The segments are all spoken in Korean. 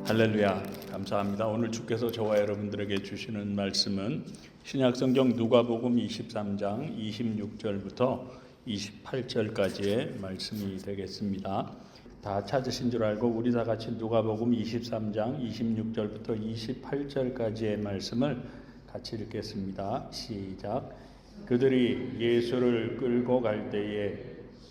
할렐루야, 감사합니다. 오늘 주께서 저와 여러분들에게 주시는 말씀은 신약성경 누가복음 23장 26절부터 28절까지의 말씀이 되겠습니다. 다 찾으신 줄 알고 우리 다 같이 누가복음 23장 26절부터 28절까지의 말씀을 같이 읽겠습니다. 시작. 그들이 예수를 끌고 갈 때에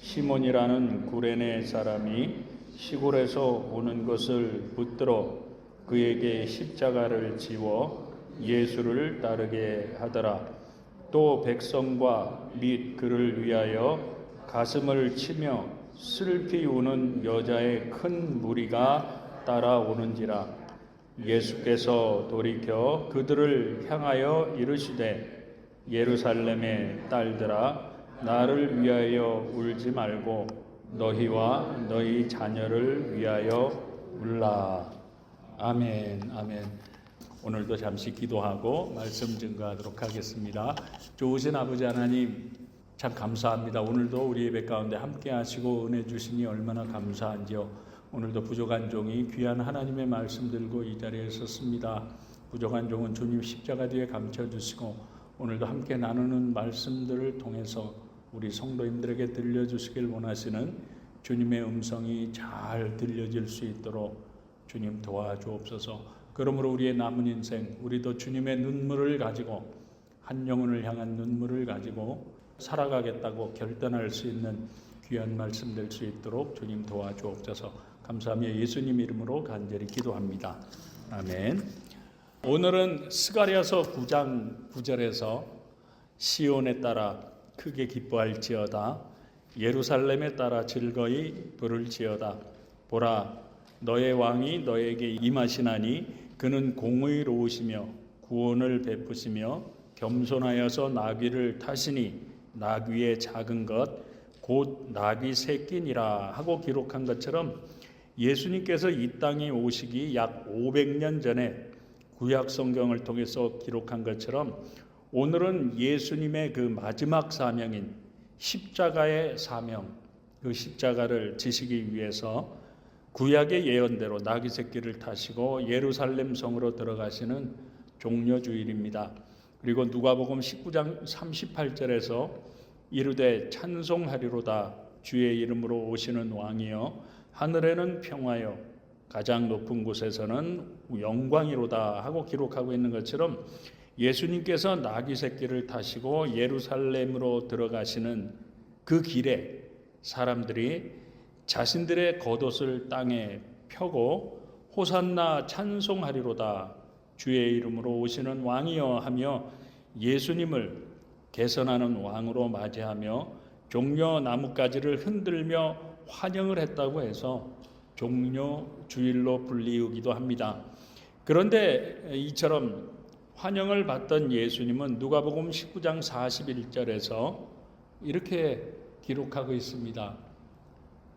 시몬이라는 구레네 사람이 시골에서 오는 것을 붙들어 그에게 십자가를 지워 예수를 따르게 하더라. 또 백성과 및 그를 위하여 가슴을 치며 슬피 우는 여자의 큰 무리가 따라오는지라. 예수께서 돌이켜 그들을 향하여 이르시되 예루살렘의 딸들아, 나를 위하여 울지 말고 너희와 너희 자녀를 위하여 울라. 아멘, 아멘. 오늘도 잠시 기도하고 말씀 증거하도록 하겠습니다. 좋으신 아버지 하나님, 참 감사합니다. 오늘도 우리 예배 가운데 함께 하시고 은혜 주시니 얼마나 감사한지요. 오늘도 부족한 종이 귀한 하나님의 말씀 들고 이 자리에 섰습니다. 부족한 종은 주님 십자가 뒤에 감춰주시고 오늘도 함께 나누는 말씀들을 통해서 우리 성도님들에게 들려주시길 원하시는 주님의 음성이 잘 들려질 수 있도록 주님 도와주옵소서. 그러므로 우리의 남은 인생, 우리도 주님의 눈물을 가지고, 한 영혼을 향한 눈물을 가지고 살아가겠다고 결단할 수 있는 귀한 말씀 될 수 있도록 주님 도와주옵소서. 감사하며 예수님 이름으로 간절히 기도합니다. 아멘. 오늘은 스가랴서 9장 9절에서 시온에 따라 크게 기뻐할지어다, 예루살렘에 따라 즐거이 부를지어다. 보라, 너의 왕이 너에게 임하시나니 그는 공의로우시며 구원을 베푸시며 겸손하여서 나귀를 타시니 나귀의 작은 것 곧 나귀 새끼니라 하고 기록한 것처럼 예수님께서 이 땅에 오시기 약 500년 전에 구약 성경을 통해서 기록한 것처럼 오늘은 예수님의 그 마지막 사명인 십자가의 사명, 그 십자가를 지시기 위해서 구약의 예언대로 나귀 새끼를 타시고 예루살렘 성으로 들어가시는 종려주일입니다. 그리고 누가복음 19장 38절에서 이르되 찬송하리로다, 주의 이름으로 오시는 왕이여 하늘에는 평화여 가장 높은 곳에서는 영광이로다 하고 기록하고 있는 것처럼 예수님께서 나귀 새끼를 타시고 예루살렘으로 들어가시는 그 길에 사람들이 자신들의 겉옷을 땅에 펴고 호산나 찬송하리로다, 주의 이름으로 오시는 왕이여 하며 예수님을 개선하는 왕으로 맞이하며 종려 나뭇가지를 흔들며 환영을 했다고 해서 종려주일로 불리우기도 합니다. 그런데 이처럼 환영을 받던 예수님은 누가복음 19장 41절에서 이렇게 기록하고 있습니다.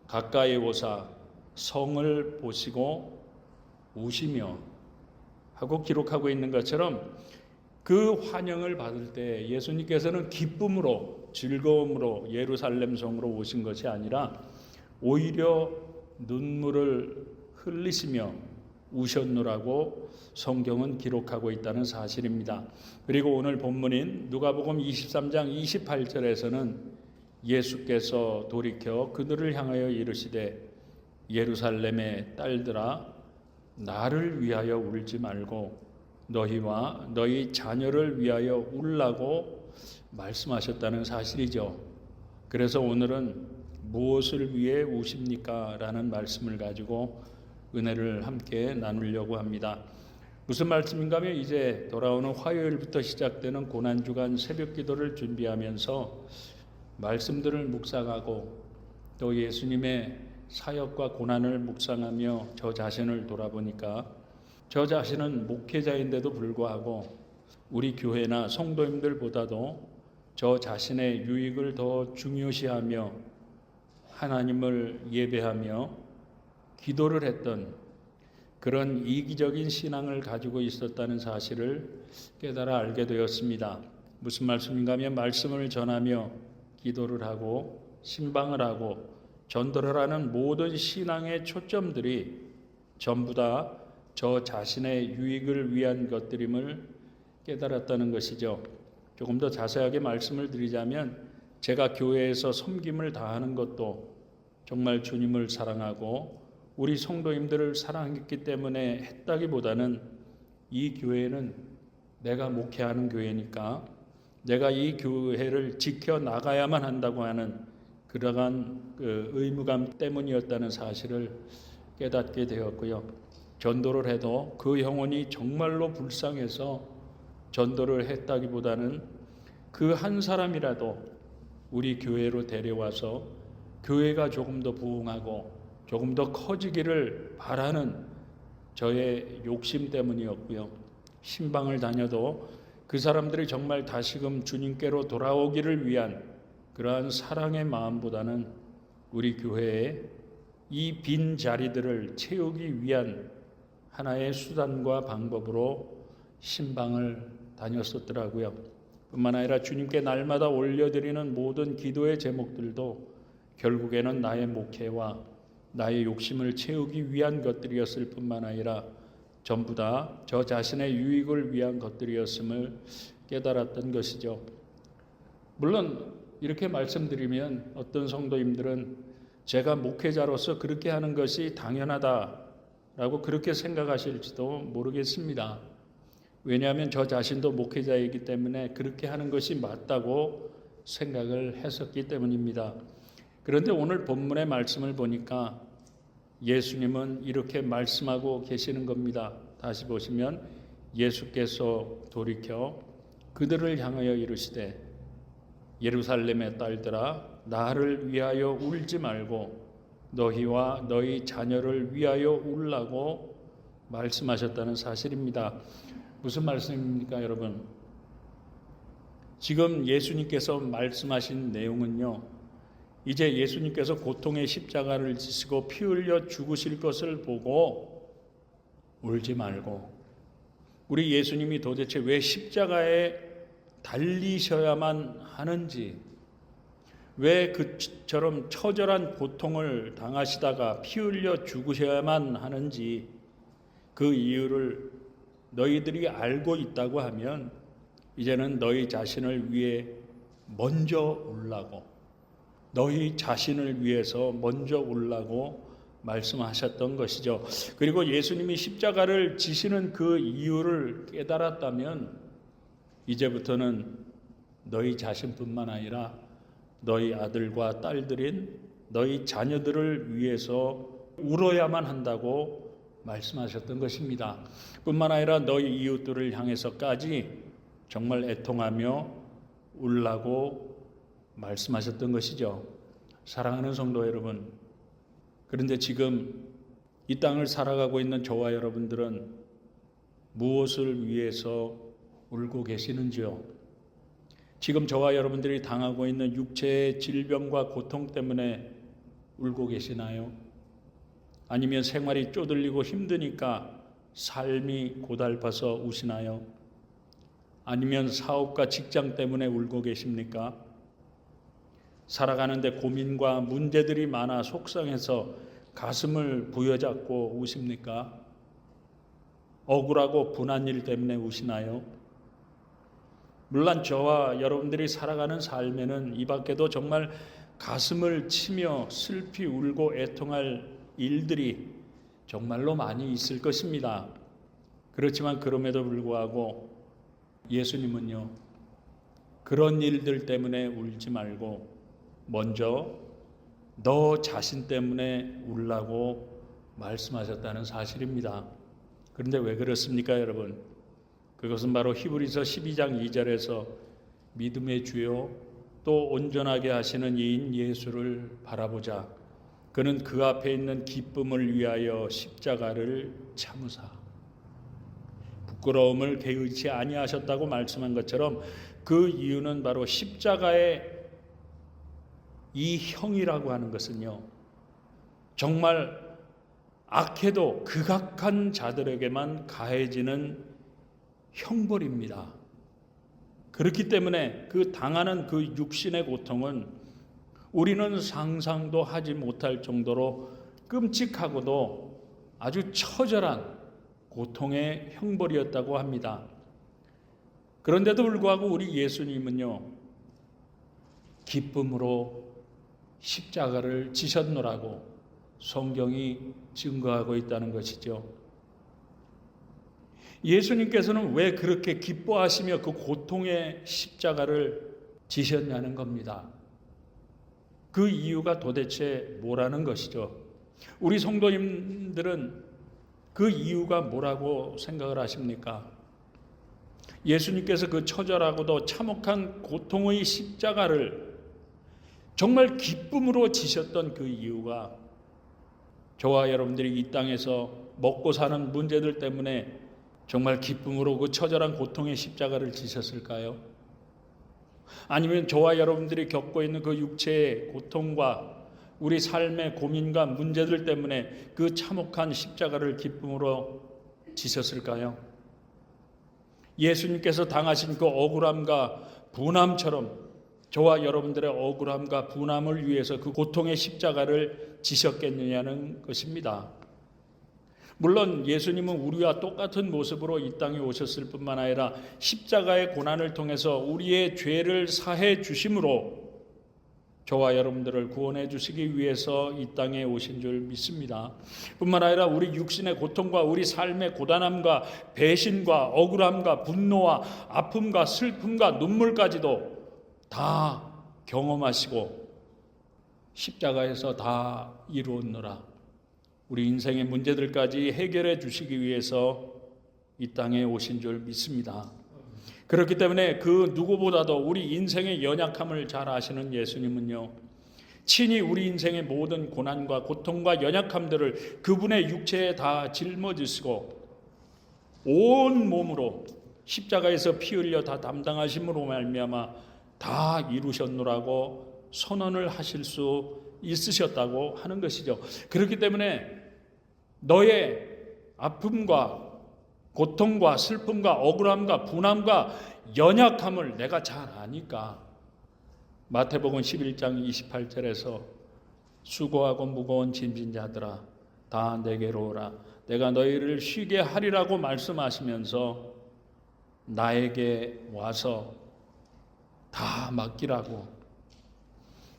가까이 오사 성을 보시고 우시며 하고 기록하고 있는 것처럼 그 환영을 받을 때 예수님께서는 기쁨으로 즐거움으로 예루살렘 성으로 오신 것이 아니라 오히려 눈물을 흘리시며 우셨노라고 성경은 기록하고 있다는 사실입니다. 그리고 오늘 본문인 누가복음 23장 28절에서는 예수께서 돌이켜 그들을 향하여 이르시되 예루살렘의 딸들아, 나를 위하여 울지 말고 너희와 너희 자녀를 위하여 울라고 말씀하셨다는 사실이죠. 그래서 오늘은 무엇을 위해 우십니까? 라는 말씀을 가지고 은혜를 함께 나누려고 합니다. 무슨 말씀인가 하면 이제 돌아오는 화요일부터 시작되는 고난주간 새벽기도를 준비하면서 말씀들을 묵상하고 또 예수님의 사역과 고난을 묵상하며 저 자신을 돌아보니까 저 자신은 목회자인데도 불구하고 우리 교회나 성도님들보다도 저 자신의 유익을 더 중요시하며 하나님을 예배하며 기도를 했던 그런 이기적인 신앙을 가지고 있었다는 사실을 깨달아 알게 되었습니다. 무슨 말씀인가 하면 말씀을 전하며 기도를 하고 신방을 하고 전도를 하는 모든 신앙의 초점들이 전부 다 저 자신의 유익을 위한 것들임을 깨달았다는 것이죠. 조금 더 자세하게 말씀을 드리자면 제가 교회에서 섬김을 다하는 것도 정말 주님을 사랑하고 우리 성도님들을 사랑했기 때문에 했다기보다는 이 교회는 내가 목회하는 교회니까 내가 이 교회를 지켜나가야만 한다고 하는 그러한 의무감 때문이었다는 사실을 깨닫게 되었고요. 전도를 해도 그 영혼이 정말로 불쌍해서 전도를 했다기보다는 그 한 사람이라도 우리 교회로 데려와서 교회가 조금 더 부흥하고 조금 더 커지기를 바라는 저의 욕심 때문이었고요. 신방을 다녀도 그 사람들이 정말 다시금 주님께로 돌아오기를 위한 그러한 사랑의 마음보다는 우리 교회에 이 빈 자리들을 채우기 위한 하나의 수단과 방법으로 신방을 다녔었더라고요. 뿐만 아니라 주님께 날마다 올려드리는 모든 기도의 제목들도 결국에는 나의 목회와 나의 욕심을 채우기 위한 것들이었을 뿐만 아니라 전부 다 저 자신의 유익을 위한 것들이었음을 깨달았던 것이죠. 물론 이렇게 말씀드리면 어떤 성도님들은 제가 목회자로서 그렇게 하는 것이 당연하다라고 그렇게 생각하실지도 모르겠습니다. 왜냐하면 저 자신도 목회자이기 때문에 그렇게 하는 것이 맞다고 생각을 했었기 때문입니다. 그런데 오늘 본문의 말씀을 보니까 예수님은 이렇게 말씀하고 계시는 겁니다. 다시 보시면 예수께서 돌이켜 그들을 향하여 이르시되 예루살렘의 딸들아 나를 위하여 울지 말고 너희와 너희 자녀를 위하여 울라고 말씀하셨다는 사실입니다. 무슨 말씀입니까, 여러분? 지금 예수님께서 말씀하신 내용은요, 이제 예수님께서 고통의 십자가를 지시고 피 흘려 죽으실 것을 보고 울지 말고, 우리 예수님이 도대체 왜 십자가에 달리셔야만 하는지, 왜 그처럼 처절한 고통을 당하시다가 피 흘려 죽으셔야만 하는지 그 이유를 너희들이 알고 있다고 하면 이제는 너희 자신을 위해 먼저 울라고, 너희 자신을 위해서 먼저 울라고 말씀하셨던 것이죠. 그리고 예수님이 십자가를 지시는 그 이유를 깨달았다면 이제부터는 너희 자신뿐만 아니라 너희 아들과 딸들인 너희 자녀들을 위해서 울어야만 한다고 말씀하셨던 것입니다. 뿐만 아니라 너희 이웃들을 향해서까지 정말 애통하며 울라고 말씀하셨던 것이죠. 사랑하는 성도 여러분, 그런데 지금 이 땅을 살아가고 있는 저와 여러분들은 무엇을 위해서 울고 계시는지요? 지금 저와 여러분들이 당하고 있는 육체의 질병과 고통 때문에 울고 계시나요? 아니면 생활이 쪼들리고 힘드니까 삶이 고달파서 우시나요? 아니면 사업과 직장 때문에 울고 계십니까? 살아가는데 고민과 문제들이 많아 속상해서 가슴을 부여잡고 우십니까? 억울하고 분한 일 때문에 우시나요? 물론 저와 여러분들이 살아가는 삶에는 이 밖에도 정말 가슴을 치며 슬피 울고 애통할 일들이 정말로 많이 있을 것입니다. 그렇지만 그럼에도 불구하고 예수님은요, 그런 일들 때문에 울지 말고 먼저 너 자신 때문에 울라고 말씀하셨다는 사실입니다. 그런데 왜 그렇습니까, 여러분? 그것은 바로 히브리서 12장 2절에서 믿음의 주요 또 온전하게 하시는 이인 예수를 바라보자. 그는 그 앞에 있는 기쁨을 위하여 십자가를 참으사 부끄러움을 개의치 아니하셨다고 말씀한 것처럼 그 이유는 바로 십자가의 이 형이라고 하는 것은요, 정말 악해도 극악한 자들에게만 가해지는 형벌입니다. 그렇기 때문에 그 당하는 그 육신의 고통은 우리는 상상도 하지 못할 정도로 끔찍하고도 아주 처절한 고통의 형벌이었다고 합니다. 그런데도 불구하고 우리 예수님은요, 기쁨으로 십자가를 지셨노라고 성경이 증거하고 있다는 것이죠. 예수님께서는 왜 그렇게 기뻐하시며 그 고통의 십자가를 지셨냐는 겁니다. 그 이유가 도대체 뭐라는 것이죠? 우리 성도님들은 그 이유가 뭐라고 생각을 하십니까? 예수님께서 그 처절하고도 참혹한 고통의 십자가를 정말 기쁨으로 지셨던 그 이유가 저와 여러분들이 이 땅에서 먹고 사는 문제들 때문에 정말 기쁨으로 그 처절한 고통의 십자가를 지셨을까요? 아니면 저와 여러분들이 겪고 있는 그 육체의 고통과 우리 삶의 고민과 문제들 때문에 그 참혹한 십자가를 기쁨으로 지셨을까요? 예수님께서 당하신 그 억울함과 분함처럼 저와 여러분들의 억울함과 분함을 위해서 그 고통의 십자가를 지셨겠느냐는 것입니다. 물론 예수님은 우리와 똑같은 모습으로 이 땅에 오셨을 뿐만 아니라 십자가의 고난을 통해서 우리의 죄를 사해 주심으로 저와 여러분들을 구원해 주시기 위해서 이 땅에 오신 줄 믿습니다. 뿐만 아니라 우리 육신의 고통과 우리 삶의 고단함과 배신과 억울함과 분노와 아픔과 슬픔과 눈물까지도 다 경험하시고 십자가에서 다 이루었노라. 우리 인생의 문제들까지 해결해 주시기 위해서 이 땅에 오신 줄 믿습니다. 그렇기 때문에 그 누구보다도 우리 인생의 연약함을 잘 아시는 예수님은요, 친히 우리 인생의 모든 고난과 고통과 연약함들을 그분의 육체에 다 짊어지시고 온 몸으로 십자가에서 피 흘려 다 담당하심으로 말미암아 다 이루셨노라고 선언을 하실 수 있으셨다고 하는 것이죠. 그렇기 때문에 너의 아픔과 고통과 슬픔과 억울함과 분함과 연약함을 내가 잘 아니까 마태복음 11장 28절에서 수고하고 무거운 짐진 자들아 다 내게로 오라 내가 너희를 쉬게 하리라고 말씀하시면서 나에게 와서 다 맡기라고,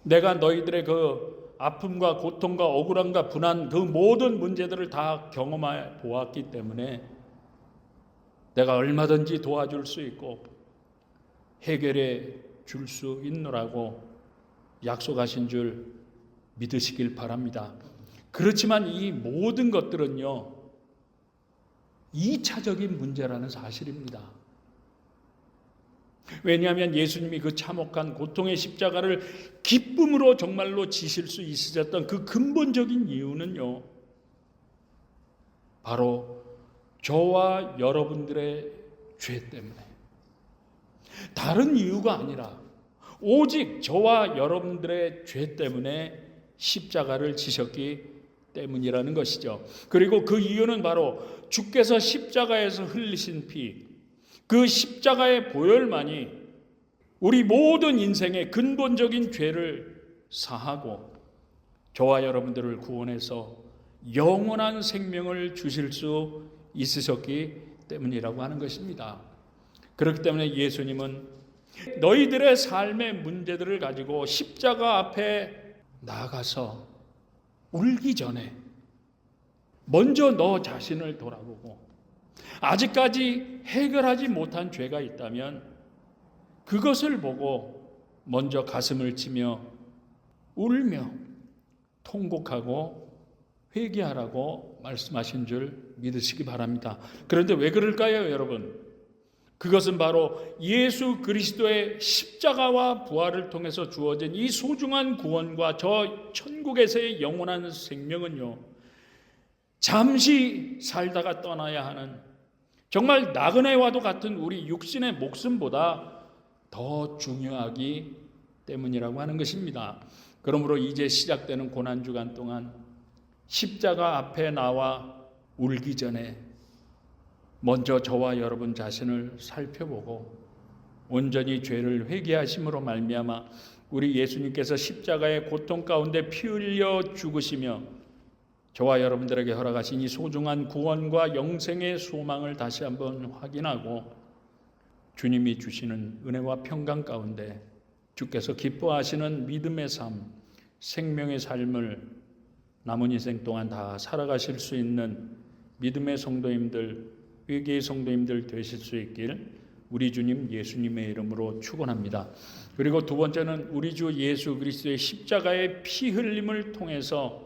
내가 너희들의 그 아픔과 고통과 억울함과 분한 그 모든 문제들을 다 경험해 보았기 때문에 내가 얼마든지 도와줄 수 있고 해결해 줄 수 있노라고 약속하신 줄 믿으시길 바랍니다. 그렇지만 이 모든 것들은요, 2차적인 문제라는 사실입니다. 왜냐하면 예수님이 그 참혹한 고통의 십자가를 기쁨으로 정말로 지실 수 있으셨던 그 근본적인 이유는요, 바로 저와 여러분들의 죄 때문에, 다른 이유가 아니라 오직 저와 여러분들의 죄 때문에 십자가를 지셨기 때문이라는 것이죠. 그리고 그 이유는 바로 주께서 십자가에서 흘리신 피, 그 십자가의 보혈만이 우리 모든 인생의 근본적인 죄를 사하고 저와 여러분들을 구원해서 영원한 생명을 주실 수 있으셨기 때문이라고 하는 것입니다. 그렇기 때문에 예수님은 너희들의 삶의 문제들을 가지고 십자가 앞에 나가서 울기 전에 먼저 너 자신을 돌아보고 아직까지 해결하지 못한 죄가 있다면 그것을 보고 먼저 가슴을 치며 울며 통곡하고 회개하라고 말씀하신 줄 믿으시기 바랍니다. 그런데 왜 그럴까요, 여러분? 그것은 바로 예수 그리스도의 십자가와 부활을 통해서 주어진 이 소중한 구원과 저 천국에서의 영원한 생명은요, 잠시 살다가 떠나야 하는 정말 나그네와도 같은 우리 육신의 목숨보다 더 중요하기 때문이라고 하는 것입니다. 그러므로 이제 시작되는 고난주간 동안 십자가 앞에 나와 울기 전에 먼저 저와 여러분 자신을 살펴보고 온전히 죄를 회개하심으로 말미암아 우리 예수님께서 십자가의 고통 가운데 피 흘려 죽으시며 저와 여러분들에게 허락하신 이 소중한 구원과 영생의 소망을 다시 한번 확인하고 주님이 주시는 은혜와 평강 가운데 주께서 기뻐하시는 믿음의 삶, 생명의 삶을 남은 인생 동안 다 살아가실 수 있는 믿음의 성도님들, 회개의 성도님들 되실 수 있길 우리 주님 예수님의 이름으로 축원합니다. 그리고 두 번째는 우리 주 예수 그리스도의 십자가의 피 흘림을 통해서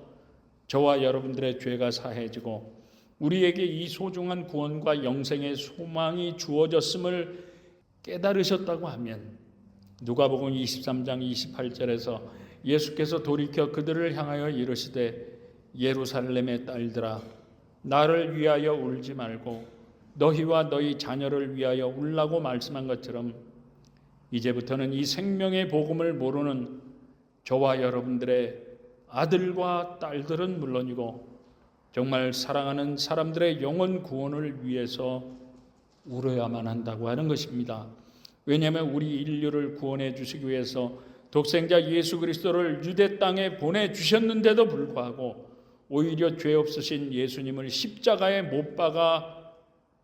저와 여러분들의 죄가 사해지고 우리에게 이 소중한 구원과 영생의 소망이 주어졌음을 깨달으셨다고 하면 누가복음 23장 28절에서 예수께서 돌이켜 그들을 향하여 이르시되 예루살렘의 딸들아 나를 위하여 울지 말고 너희와 너희 자녀를 위하여 울라고 말씀한 것처럼 이제부터는 이 생명의 복음을 모르는 저와 여러분들의 아들과 딸들은 물론이고 정말 사랑하는 사람들의 영혼 구원을 위해서 울어야만 한다고 하는 것입니다. 왜냐하면 우리 인류를 구원해 주시기 위해서 독생자 예수 그리스도를 유대 땅에 보내주셨는데도 불구하고 오히려 죄 없으신 예수님을 십자가에 못 박아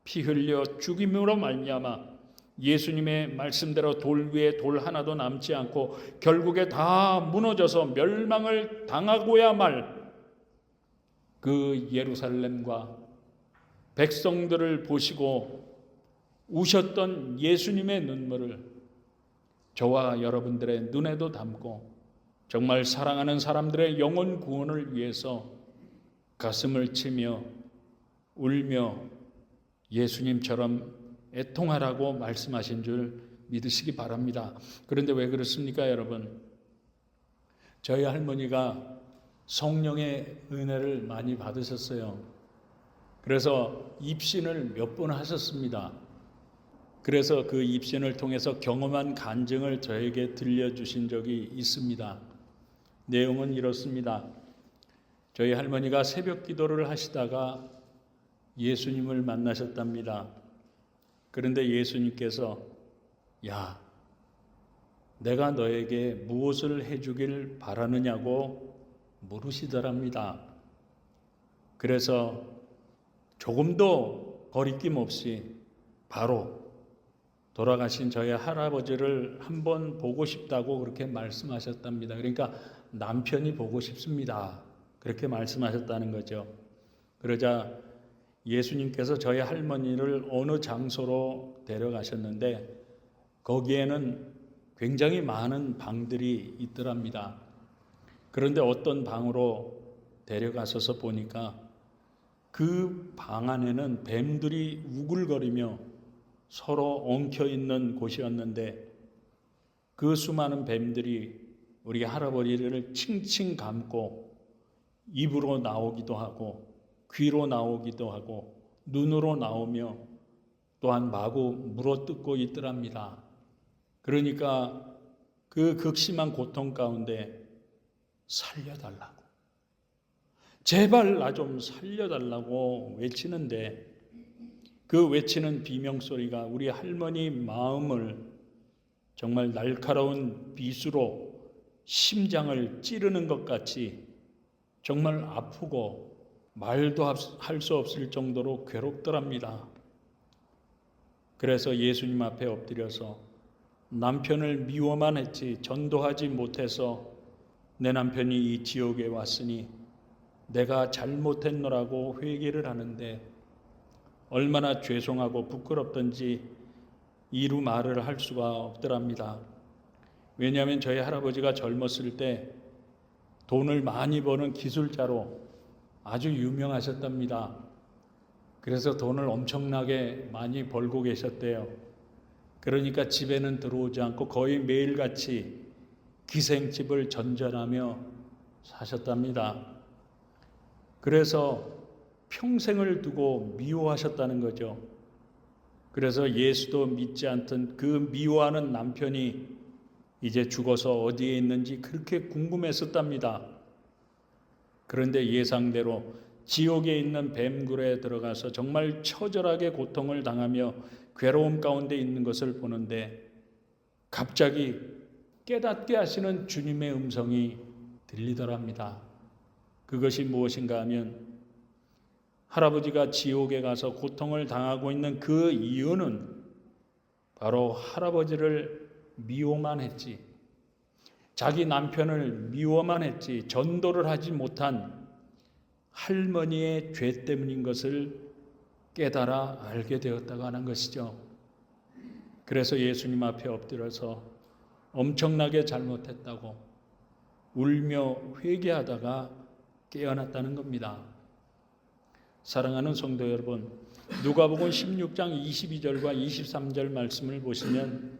피 흘려 죽임으로 말미암아 예수님의 말씀대로 돌 위에 돌 하나도 남지 않고 결국에 다 무너져서 멸망을 당하고야 말 그 예루살렘과 백성들을 보시고 우셨던 예수님의 눈물을 저와 여러분들의 눈에도 담고 정말 사랑하는 사람들의 영혼 구원을 위해서 가슴을 치며 울며 예수님처럼 애통하라고 말씀하신 줄 믿으시기 바랍니다. 그런데 왜 그렇습니까, 여러분? 저희 할머니가 성령의 은혜를 많이 받으셨어요. 그래서 입신을 몇 번 하셨습니다. 그래서 그 입신을 통해서 경험한 간증을 저에게 들려주신 적이 있습니다. 내용은 이렇습니다. 저희 할머니가 새벽 기도를 하시다가 예수님을 만나셨답니다. 그런데 예수님께서 야, 내가 너에게 무엇을 해주길 바라느냐고 물으시더랍니다. 그래서 조금도 거리낌 없이 바로 돌아가신 저희 할아버지를 한번 보고 싶다고 그렇게 말씀하셨답니다. 그러니까 남편이 보고 싶습니다. 그렇게 말씀하셨다는 거죠. 그러자 예수님께서 저희 할머니를 어느 장소로 데려가셨는데 거기에는 굉장히 많은 방들이 있더랍니다. 그런데 어떤 방으로 데려가셔서 보니까 그 방 안에는 뱀들이 우글거리며 서로 엉켜있는 곳이었는데 그 수많은 뱀들이 우리 할아버지를 칭칭 감고 입으로 나오기도 하고 귀로 나오기도 하고 눈으로 나오며 또한 마구 물어뜯고 있더랍니다. 그러니까 그 극심한 고통 가운데 살려달라고, 제발 나 좀 살려달라고 외치는데 그 외치는 비명소리가 우리 할머니 마음을 정말 날카로운 비수로 심장을 찌르는 것 같이 정말 아프고 말도 할 수 없을 정도로 괴롭더랍니다. 그래서 예수님 앞에 엎드려서 남편을 미워만 했지 전도하지 못해서 내 남편이 이 지옥에 왔으니 내가 잘못했노라고 회개를 하는데 얼마나 죄송하고 부끄럽던지 이루 말을 할 수가 없더랍니다. 왜냐하면 저희 할아버지가 젊었을 때 돈을 많이 버는 기술자로 아주 유명하셨답니다. 그래서 돈을 엄청나게 많이 벌고 계셨대요. 그러니까 집에는 들어오지 않고 거의 매일같이 기생집을 전전하며 사셨답니다. 그래서 평생을 두고 미워하셨다는 거죠. 그래서 예수도 믿지 않던 그 미워하는 남편이 이제 죽어서 어디에 있는지 그렇게 궁금했었답니다. 그런데 예상대로 지옥에 있는 뱀굴에 들어가서 정말 처절하게 고통을 당하며 괴로움 가운데 있는 것을 보는데 갑자기 깨닫게 하시는 주님의 음성이 들리더랍니다. 그것이 무엇인가 하면 할아버지가 지옥에 가서 고통을 당하고 있는 그 이유는 바로 할아버지를 미워만 했지, 자기 남편을 미워만 했지, 전도를 하지 못한 할머니의 죄 때문인 것을 깨달아 알게 되었다고 하는 것이죠. 그래서 예수님 앞에 엎드려서 엄청나게 잘못했다고 울며 회개하다가 깨어났다는 겁니다. 사랑하는 성도 여러분, 누가복음 16장 22절과 23절 말씀을 보시면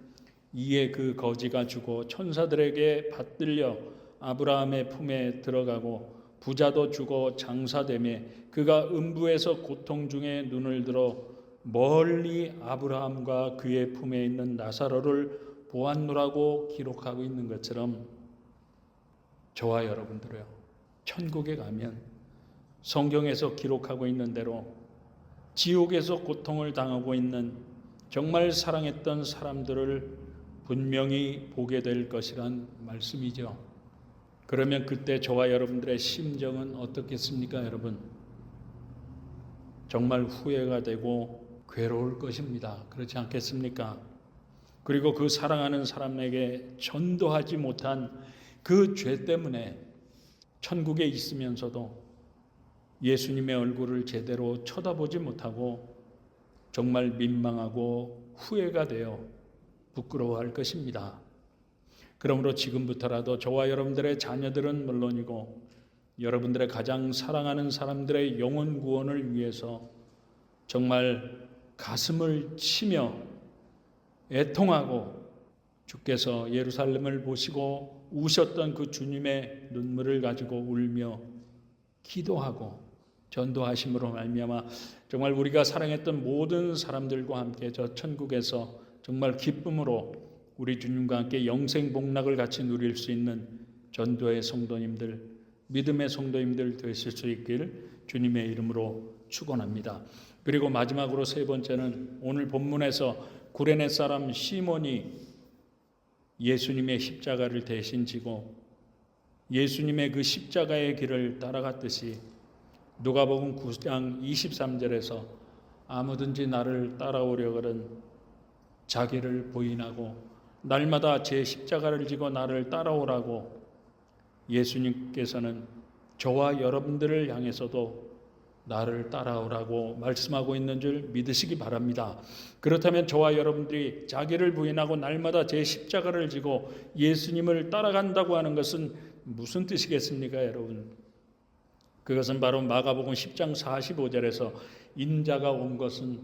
이에 그 거지가 죽어 천사들에게 받들려 아브라함의 품에 들어가고 부자도 죽어 장사되매 그가 음부에서 고통 중에 눈을 들어 멀리 아브라함과 그의 품에 있는 나사로를 보았노라고 기록하고 있는 것처럼 저와 여러분들요, 천국에 가면 성경에서 기록하고 있는 대로 지옥에서 고통을 당하고 있는 정말 사랑했던 사람들을 분명히 보게 될 것이란 말씀이죠. 그러면 그때 저와 여러분들의 심정은 어떻겠습니까, 여러분? 정말 후회가 되고 괴로울 것입니다. 그렇지 않겠습니까? 그리고 그 사랑하는 사람에게 전도하지 못한 그 죄 때문에 천국에 있으면서도 예수님의 얼굴을 제대로 쳐다보지 못하고 정말 민망하고 후회가 되어 부끄러워할 것입니다. 그러므로 지금부터라도 저와 여러분들의 자녀들은 물론이고 여러분들의 가장 사랑하는 사람들의 영혼 구원을 위해서 정말 가슴을 치며 애통하고 주께서 예루살렘을 보시고 우셨던 그 주님의 눈물을 가지고 울며 기도하고 전도하심으로 말미암아 정말 우리가 사랑했던 모든 사람들과 함께 저 천국에서 정말 기쁨으로 우리 주님과 함께 영생 복락을 같이 누릴 수 있는 전도의 성도님들, 믿음의 성도님들 되실 수 있길 주님의 이름으로 축원합니다. 그리고 마지막으로 세 번째는 오늘 본문에서 구레네 사람 시몬이 예수님의 십자가를 대신 지고 예수님의 그 십자가의 길을 따라갔듯이 누가복음 9장 23절에서 아무든지 나를 따라오려거든 자기를 부인하고 날마다 제 십자가를 지고 나를 따라오라고 예수님께서는 저와 여러분들을 향해서도 나를 따라오라고 말씀하고 있는 줄 믿으시기 바랍니다. 그렇다면 저와 여러분들이 자기를 부인하고 날마다 제 십자가를 지고 예수님을 따라간다고 하는 것은 무슨 뜻이겠습니까, 여러분? 그것은 바로 마가복음 10장 45절에서 인자가 온 것은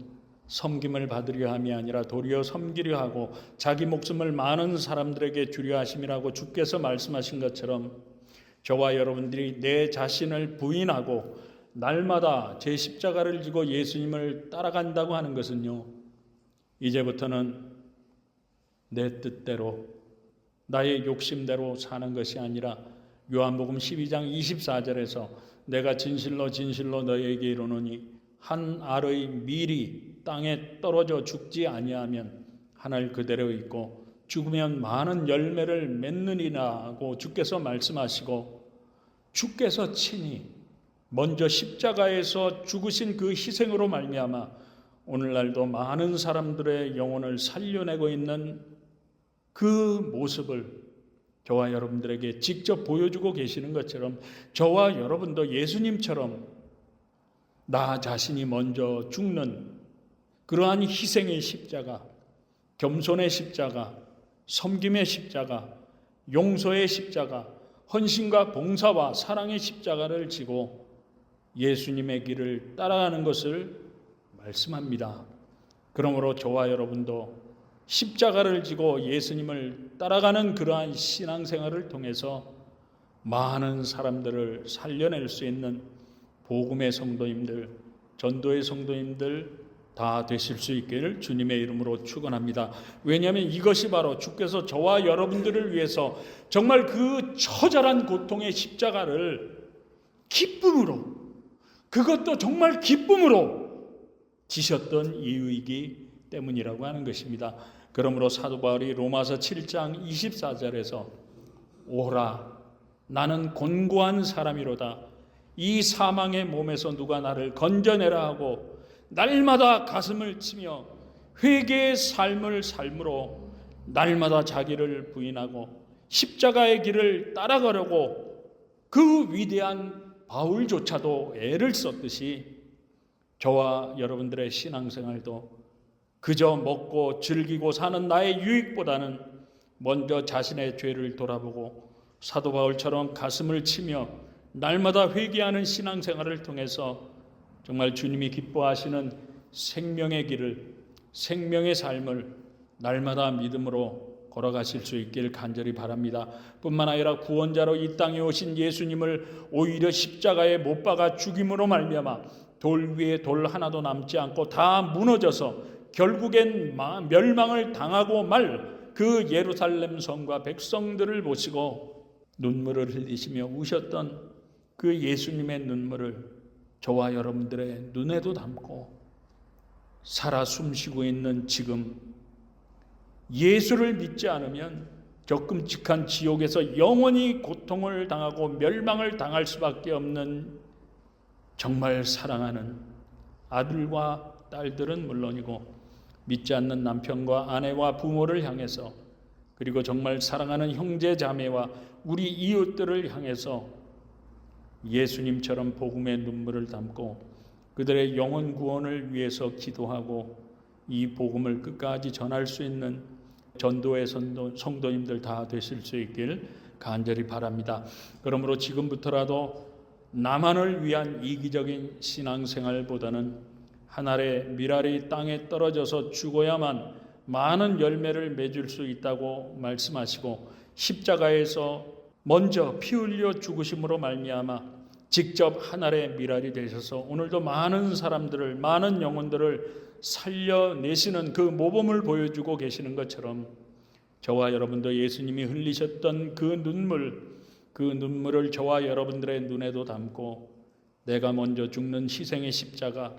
섬김을 받으려 함이 아니라 도리어 섬기려 하고 자기 목숨을 많은 사람들에게 주려 하심이라고 주께서 말씀하신 것처럼 저와 여러분들이 내 자신을 부인하고 날마다 제 십자가를 지고 예수님을 따라간다고 하는 것은요, 이제부터는 내 뜻대로 나의 욕심대로 사는 것이 아니라 요한복음 12장 24절에서 내가 진실로 진실로 너희에게 이르노니 한 알의 밀이 땅에 떨어져 죽지 아니하면 하늘 그대로 있고 죽으면 많은 열매를 맺느니라 하고 주께서 말씀하시고 주께서 친히 먼저 십자가에서 죽으신 그 희생으로 말미암아 오늘날도 많은 사람들의 영혼을 살려내고 있는 그 모습을 저와 여러분들에게 직접 보여주고 계시는 것처럼 저와 여러분도 예수님처럼 나 자신이 먼저 죽는 그러한 희생의 십자가, 겸손의 십자가, 섬김의 십자가, 용서의 십자가, 헌신과 봉사와 사랑의 십자가를 지고 예수님의 길을 따라가는 것을 말씀합니다. 그러므로 저와 여러분도 십자가를 지고 예수님을 따라가는 그러한 신앙생활을 통해서 많은 사람들을 살려낼 수 있는 복음의 성도님들, 전도의 성도님들 다 되실 수 있기를 주님의 이름으로 축원합니다. 왜냐하면 이것이 바로 주께서 저와 여러분들을 위해서 정말 그 처절한 고통의 십자가를 기쁨으로, 그것도 정말 기쁨으로 지셨던 이유이기 때문이라고 하는 것입니다. 그러므로 사도 바울이 로마서 7장 24절에서 오라 나는 곤고한 사람이로다 이 사망의 몸에서 누가 나를 건져내라 하고 날마다 가슴을 치며 회개의 삶을 삶으로 날마다 자기를 부인하고 십자가의 길을 따라가려고 그 위대한 바울조차도 애를 썼듯이 저와 여러분들의 신앙생활도 그저 먹고 즐기고 사는 나의 유익보다는 먼저 자신의 죄를 돌아보고 사도 바울처럼 가슴을 치며 날마다 회개하는 신앙생활을 통해서 정말 주님이 기뻐하시는 생명의 길을, 생명의 삶을 날마다 믿음으로 걸어가실 수 있길 간절히 바랍니다. 뿐만 아니라 구원자로 이 땅에 오신 예수님을 오히려 십자가에 못 박아 죽임으로 말미암아 돌 위에 돌 하나도 남지 않고 다 무너져서 결국엔 멸망을 당하고 말 그 예루살렘 성과 백성들을 보시고 눈물을 흘리시며 우셨던 그 예수님의 눈물을 저와 여러분들의 눈에도 담고 살아 숨쉬고 있는 지금 예수를 믿지 않으면 저 끔찍한 지옥에서 영원히 고통을 당하고 멸망을 당할 수밖에 없는 정말 사랑하는 아들과 딸들은 물론이고 믿지 않는 남편과 아내와 부모를 향해서 그리고 정말 사랑하는 형제 자매와 우리 이웃들을 향해서 예수님처럼 복음의 눈물을 담고 그들의 영혼 구원을 위해서 기도하고 이 복음을 끝까지 전할 수 있는 전도의 성도님들 다 되실 수 있길 간절히 바랍니다. 그러므로 지금부터라도 나만을 위한 이기적인 신앙생활보다는 한 알의 밀알이 땅에 떨어져서 죽어야만 많은 열매를 맺을 수 있다고 말씀하시고 십자가에서 먼저 피 흘려 죽으심으로 말미암아 직접 한 알의 밀알이 되셔서 오늘도 많은 사람들을, 많은 영혼들을 살려내시는 그 모범을 보여주고 계시는 것처럼 저와 여러분도 예수님이 흘리셨던 그 눈물을 저와 여러분들의 눈에도 담고 내가 먼저 죽는 희생의 십자가,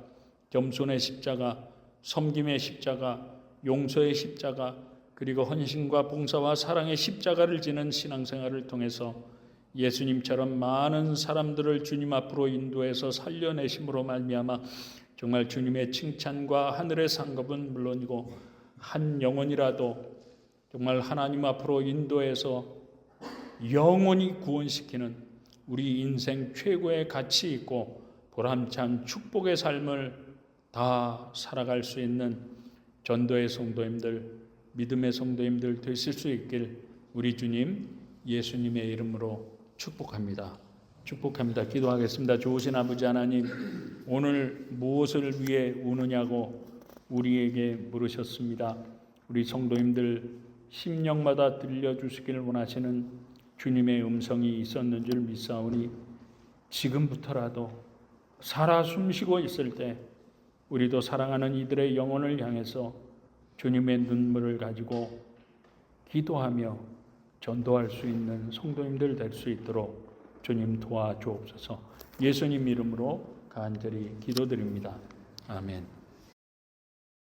겸손의 십자가, 섬김의 십자가, 용서의 십자가, 그리고 헌신과 봉사와 사랑의 십자가를 지는 신앙생활을 통해서 예수님처럼 많은 사람들을 주님 앞으로 인도해서 살려내심으로 말미암아 정말 주님의 칭찬과 하늘의 상급은 물론이고 한 영혼이라도 정말 하나님 앞으로 인도해서 영원히 구원시키는 우리 인생 최고의 가치 있고 보람찬 축복의 삶을 다 살아갈 수 있는 전도의 성도님들, 믿음의 성도님들 되실 수 있길 우리 주님 예수님의 이름으로 축복합니다. 축복합니다. 기도하겠습니다. 좋으신 아버지 하나님, 오늘 무엇을 위해 우느냐고 우리에게 물으셨습니다. 우리 성도님들 심령마다 들려주시기를 원하시는 주님의 음성이 있었는 줄 믿사오니 지금부터라도 살아 숨쉬고 있을 때 우리도 사랑하는 이들의 영혼을 향해서 주님의 눈물을 가지고 기도하며 전도할 수 있는 성도님들 될 수 있도록 주님 도와주옵소서. 예수님 이름으로 간절히 기도드립니다. 아멘.